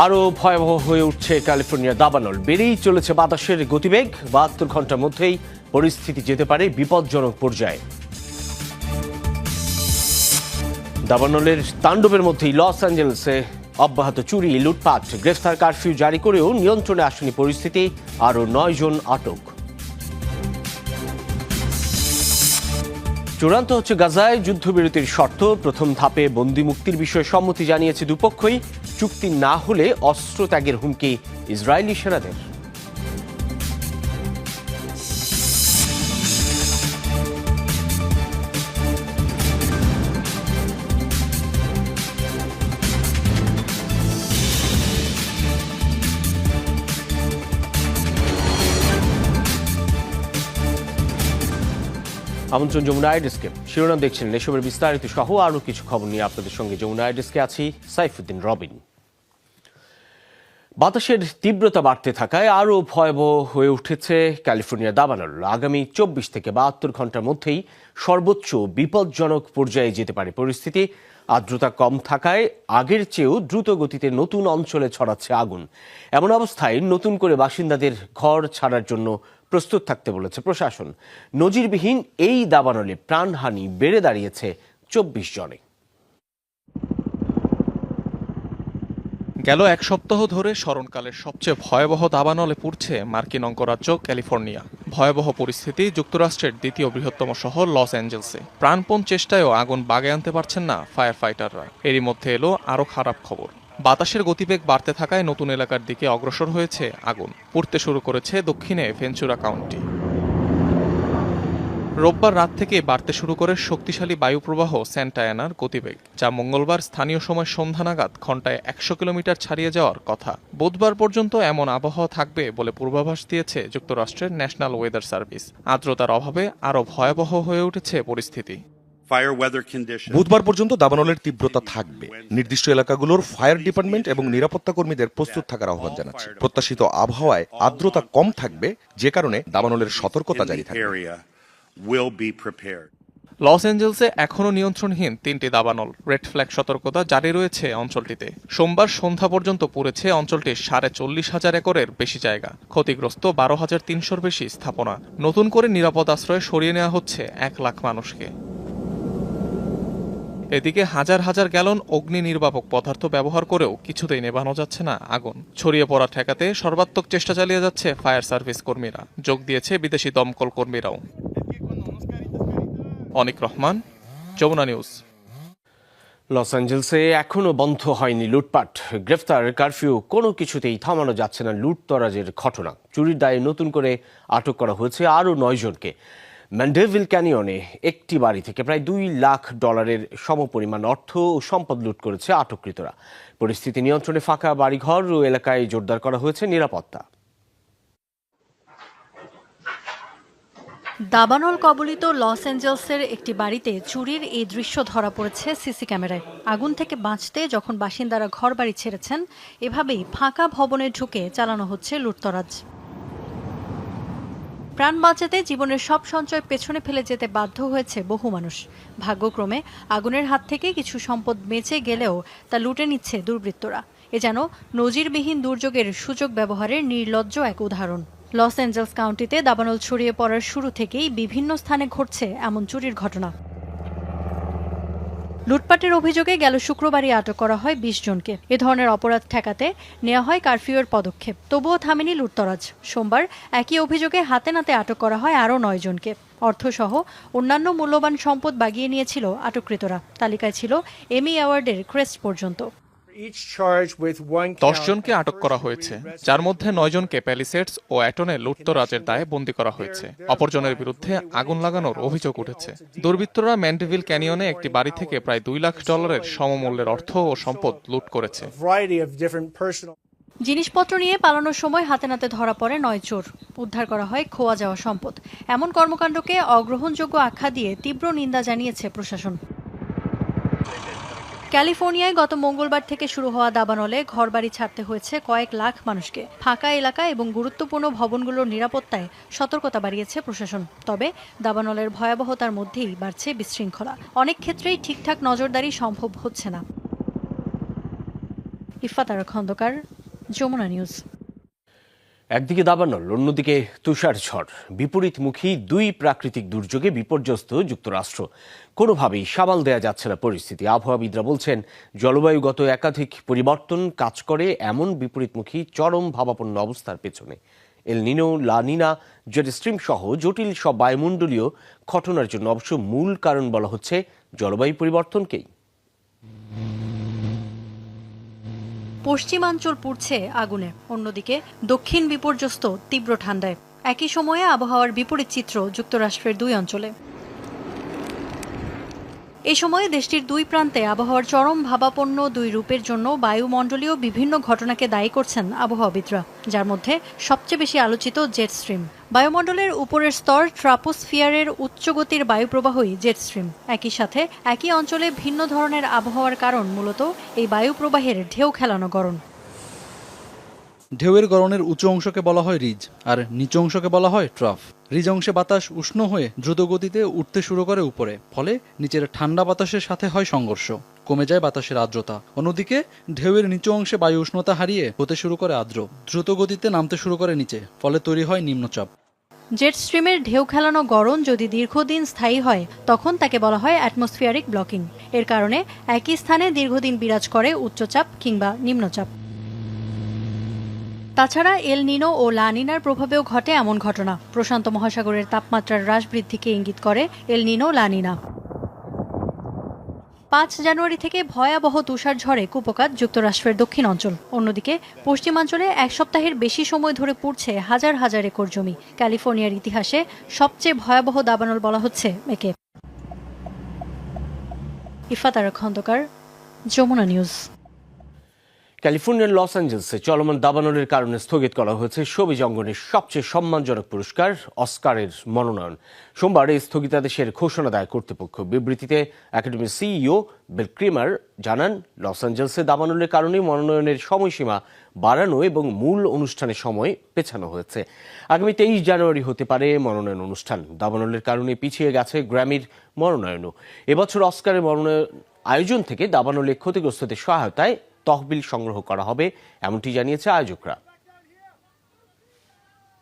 আরও ভয়াবহ হয়ে উঠছে ক্যালিফোর্নিয়ার দাবানল। বেড়েই চলেছে বাতাসের গতিবেগ। 72 ঘন্টার মধ্যেই পরিস্থিতি যেতে পারে বিপজ্জনক পর্যায়ে। দাবানলের তাণ্ডবের মধ্যেই লস অ্যাঞ্জেলেসে অব্যাহত চুরি, লুটপাট, গ্রেফতার কারফিউ জারি করেও নিয়ন্ত্রণে আসেনি পরিস্থিতি। আরও 9 জন আটক। চূড়ান্ত হচ্ছে গাজায় যুদ্ধবিরতির শর্ত। প্রথম ধাপে বন্দি মুক্তির বিষয়ে সম্মতি জানিয়েছে দুপক্ষই। চুক্তি না হলে অস্ত্র ত্যাগের হুমকি ইসরায়েলি সেনাদের। আমন্ত্রণ যমুনা ডেস্কে। শিরোনাম দেখছিলেন, এসবের বিস্তারিত সহ আরও কিছু খবর নিয়ে আপনাদের সঙ্গে যমুনা ডেস্কে আছি সাইফুদ্দিন রবিন। বাতাসের তীব্রতা বাড়তে থাকায় আরও ভয়াবহ হয়ে উঠেছে ক্যালিফোর্নিয়ার দাবানল। আগামী 24 থেকে 72 ঘন্টার মধ্যেই সর্বোচ্চ বিপজ্জনক পর্যায়ে যেতে পারে পরিস্থিতি। আর্দ্রতা কম থাকায় আগের চেয়েও দ্রুত গতিতে নতুন অঞ্চলে ছড়াচ্ছে আগুন। এমন অবস্থায় নতুন করে বাসিন্দাদের ঘর ছাড়ার জন্য প্রস্তুত থাকতে বলেছে প্রশাসন। নজিরবিহীন এই দাবানলে প্রাণহানি বেড়ে দাঁড়িয়েছে 24 জনে। গেল এক সপ্তাহ ধরে স্মরণকালের সবচেয়ে ভয়াবহ দাবানলে পুড়ছে মার্কিন অঙ্গরাজ্য ক্যালিফোর্নিয়া। ভয়াবহ পরিস্থিতি যুক্তরাষ্ট্রের দ্বিতীয় বৃহত্তম শহর লস অ্যাঞ্জেলসে। প্রাণপণ চেষ্টায়ও আগুন বাগে আনতে পারছেন না ফায়ার ফাইটাররা। এরই মধ্যে এলো আরও খারাপ খবর। বাতাসের গতিবেগ বাড়তে থাকায় নতুন এলাকার দিকে অগ্রসর হয়েছে আগুন। পুড়তে শুরু করেছে দক্ষিণে ভেঞ্চুরা কাউন্টি। রোববার রাত থেকে বাড়তে শুরু করে শক্তিশালী বায়ুপ্রবাহ স্যান্টা অ্যানার গতিবেগ, যা মঙ্গলবার স্থানীয় সময় সন্ধ্যা নাগাদ ঘন্টায় 100 কিলোমিটার ছাড়িয়ে যাওয়ার কথা। বুধবার পর্যন্ত এমন আবহাওয়া থাকবে বলে পূর্বাভাস দিয়েছে যুক্তরাষ্ট্রের ন্যাশনাল ওয়েদার সার্ভিস। আর্দ্রতার অভাবে আরও ভয়াবহ হয়ে উঠেছে পরিস্থিতি। বুধবার পর্যন্ত দাবানলের তীব্রতা থাকবে। নির্দিষ্ট এলাকাগুলোর ফায়ার ডিপার্টমেন্ট এবং নিরাপত্তা কর্মীদের প্রস্তুত থাকার আহ্বান জানাচ্ছে। প্রত্যাশিত আবহাওয়ায় আর্দ্রতা কম থাকবে, যে কারণে দাবানলের সতর্কতা জারি থাকবে। লস অ্যাঞ্জেলসে এখনও নিয়ন্ত্রণহীন 3টি দাবানল। রেড ফ্ল্যাগ সতর্কতা জারি রয়েছে অঞ্চলটিতে। সোমবার সন্ধ্যা পর্যন্ত পুড়েছে অঞ্চলটির 40,500 একরের বেশি জায়গা। ক্ষতিগ্রস্ত 12,300-র বেশি স্থাপনা। নতুন করে নিরাপদ আশ্রয়ে সরিয়ে নেওয়া হচ্ছে 1 লাখ মানুষকে। এদিকে হাজার হাজার গ্যালন অগ্নি নির্বাপক পদার্থ ব্যবহার করেও কিছুতেই নেভানো যাচ্ছে না আগুন। ছড়িয়ে পড়া ঠেকাতে সর্বাত্মক চেষ্টা চালিয়ে যাচ্ছে ফায়ার সার্ভিস কর্মীরা। যোগ দিয়েছে বিদেশি দমকল কর্মীরাও। অনিক রহমান, যমুনা নিউজ। লস অ্যাঞ্জেলসে এখনো বন্ধ হয়নি লুটপাট, গ্রেফতার, কারফিউ, কোনো কিছুতেই থামানো যাচ্ছে না লুটতরাজের ঘটনা। চুরির দায়ে নতুন করে আটক করা হয়েছে আরও 9 জনকে। ম্যান্ডেভিল ক্যানিয়নে একটি বাড়ি থেকে প্রায় $2 লাখ সমপরিমাণ অর্থ ও সম্পদ লুট করেছে আটককৃতরা। পরিস্থিতি নিয়ন্ত্রণে ফাঁকা বাড়িঘর ও এলাকায় জোরদার করা হয়েছে নিরাপত্তা। দাবানল কবলিত লস অ্যাঞ্জেলসের একটি বাড়িতে চুরির এই দৃশ্য ধরা পড়েছে সিসি ক্যামেরায়। আগুন থেকে বাঁচতে যখন বাসিন্দারা ঘরবাড়ি ছেড়েছেন, এভাবেই ফাঁকা ভবনে ঢুকে চালানো হচ্ছে লুটতরাজ। প্রাণ বাঁচাতে জীবনের সব সঞ্চয় পেছনে ফেলে যেতে বাধ্য হয়েছে বহু মানুষ। ভাগ্যক্রমে আগুনের হাত থেকে কিছু সম্পদ বেঁচে গেলেও তা লুটে নিচ্ছে দুর্বৃত্তরা। এ যেন নজিরবিহীন দুর্যোগের সুযোগ ব্যবহারের নির্লজ্জ এক উদাহরণ। লস অ্যাঞ্জেলস কাউন্টিতে দাবানল ছড়িয়ে পড়ার শুরু থেকেই বিভিন্ন স্থানে ঘটছে এমন চুরির ঘটনা। লুটপাটের অভিযোগে গেল শুক্রবারই আটক করা হয় 20 জনকে। এ ধরনের অপরাধ ঠেকাতে নেওয়া হয় কারফিউয়ের পদক্ষেপ, তবুও থামেনি লুটতরাজ। সোমবার একই অভিযোগে হাতে নাতে আটক করা হয় আরও 9 জনকে। অর্থসহ অন্যান্য মূল্যবান সম্পদ বাগিয়ে নিয়েছিল আটককৃতরা। তালিকায় ছিল এমি অ্যাওয়ার্ডের ক্রেস্ট পর্যন্ত। 10 জনকে আটক করা হয়েছে, যার মধ্যে 9 জনকে প্যালিসেডস ও অ্যাটনে লুটতরাজের দায়ে বন্দী করা হয়েছে। অপরজনের বিরুদ্ধে আগুন লাগানোর অভিযোগ উঠেছে। দুর্বৃত্তরা ম্যান্ডেভিল ক্যানিয়নে একটি বাড়ি থেকে প্রায় $2 লাখ সমমূল্যের অর্থ ও সম্পদ লুট করেছে। জিনিসপত্র নিয়ে পালানোর সময় হাতে নাতে ধরা পড়ে 9 চোর। উদ্ধার করা হয় খোয়া যাওয়া সম্পদ। এমন কর্মকাণ্ডকে অগ্রহণযোগ্য আখ্যা দিয়ে তীব্র নিন্দা জানিয়েছে প্রশাসন। ক্যালিফোর্নিয়ায় গত মঙ্গলবার থেকে শুরু হওয়া দাবানলে ঘরবাড়ি ছাড়তে হয়েছে কয়েক লাখ মানুষকে। ফাঁকা এলাকা এবং গুরুত্বপূর্ণ ভবনগুলোর নিরাপত্তায় সতর্কতা বাড়িয়েছে প্রশাসন। তবে দাবানলের ভয়াবহতার মধ্যেই বাড়ছে বিশৃঙ্খলা। অনেক ক্ষেত্রেই ঠিকঠাক নজরদারি সম্ভব হচ্ছে না। ইফাতারা খন্দকার, যমুনা নিউজ। একদিকে দাবানল, অন্যদিকে তুষার ঝড়, বিপরীতমুখী দুই প্রাকৃতিক দুর্যোগে বিপর্যস্ত যুক্তরাষ্ট্র। কোনোভাবেই সামাল দেয়া যাচ্ছে না পরিস্থিতি। আবহাওয়াবিদরা বলছেন, জলবায়ুগত একাধিক পরিবর্তন কাজ করে এমন বিপরীতমুখী চরম ভাবাপন্ন অবস্থার পেছনে। এল নিনো, লা নিনা, জেট স্ট্রিম সহ জটিল সব বায়ুমণ্ডলীয় ঘটনার জন্য অবশ্য মূল কারণ বলা হচ্ছে জলবায়ু পরিবর্তনকেই। পশ্চিমাঞ্চল পুড়ছে আগুনে, অন্যদিকে দক্ষিণ বিপর্যস্ত তীব্র ঠান্ডায়। একই সময়ে আবহাওয়ার বিপরীত চিত্র যুক্তরাষ্ট্রের দুই অঞ্চলে। এই সময়ে দেশটির দুই প্রান্তে আবহাওয়ার চরম ভাবাপন্ন দুই রূপের জন্য বায়ুমণ্ডলীয় বিভিন্ন ঘটনাকে দায়ী করছেন আবহাওয়াবিদরা, যার মধ্যে সবচেয়ে বেশি আলোচিত জেট স্ট্রিম। বায়ুমণ্ডলের উপরের স্তর ট্রাপোস্ফিয়ারের উচ্চগতির বায়ুপ্রবাহই জেট স্ট্রিম। একই সাথে একই অঞ্চলে ভিন্ন ধরনের আবহাওয়ার কারণ মূলত এই বায়ুপ্রবাহের ঢেউ খেলানো গড়ন। ঢেউয়ের গড়নের উঁচু অংশকে বলা হয় রিজ, আর নিচু অংশকে বলা হয় ট্রাফ। রিজ অংশে বাতাস উষ্ণ হয়ে দ্রুত গতিতে উঠতে শুরু করে উপরে, ফলে নিচের ঠান্ডা বাতাসের সাথে হয় সংঘর্ষ, কমে যায় বাতাসের আর্দ্রতা। অন্যদিকে ঢেউয়ের নিচু অংশে বায়ু উষ্ণতা হারিয়ে হতে শুরু করে আর্দ্র, দ্রুত গতিতে নামতে শুরু করে নিচে, ফলে তৈরি হয় নিম্নচাপ। জেট স্ট্রিমের ঢেউ খেলানো গড়ন যদি দীর্ঘদিন স্থায়ী হয়, তখন তাকে বলা হয় অ্যাটমসফিয়ারিক ব্লকিং। এর কারণে একই স্থানে দীর্ঘদিন বিরাজ করে উচ্চচাপ কিংবা নিম্নচাপ। তাছাড়া এল নিনো ও লা নিনার প্রভাবেও ঘটে এমন ঘটনা। প্রশান্ত মহাসাগরের তাপমাত্রার হ্রাস বৃদ্ধিকে ইঙ্গিত করে এল নিনো, লা নিনা। 5 জানুয়ারি থেকে ভয়াবহ তুষার ঝড়ে কুপোকাত যুক্তরাষ্ট্রের দক্ষিণ অঞ্চল। অন্যদিকে পশ্চিমাঞ্চলে এক সপ্তাহের বেশি সময় ধরে পুড়ছে হাজার হাজার একর জমি। ক্যালিফোর্নিয়ার ইতিহাসে সবচেয়ে ভয়াবহ দাবানল বলা হচ্ছে একে। ইফাতারা খন্দকার, যমুনা নিউজ। ক্যালিফোর্নিয়ার লস অ্যাঞ্জেলসে চলমান দাবানলের কারণে স্থগিত করা হয়েছে শোবিজ অঙ্গনের সবচেয়ে সম্মানজনক পুরস্কার অস্কারের মনোনয়ন। সোমবার এই স্থগিতাদেশের ঘোষণা দেয় কর্তৃপক্ষ। বিবৃতিতে একাডেমির সিইও বিল ক্রিমার জানান, লস অ্যাঞ্জেলসে দাবানলের কারণে মনোনয়নের সময়সীমা বাড়ানো এবং মূল অনুষ্ঠানের সময় পেছানো হয়েছে। আগামী 23 জানুয়ারি হতে পারে মনোনয়ন অনুষ্ঠান। দাবানলের কারণে পিছিয়ে গেছে গ্র্যামির মনোনয়নও। এবছর অস্কারের মনোনয়ন আয়োজন থেকে দাবানলে ক্ষতিগ্রস্তদের সহায়তায় তহবিল সংগ্রহ করা হবে, এমনটি জানিয়েছে আয়োজকরা।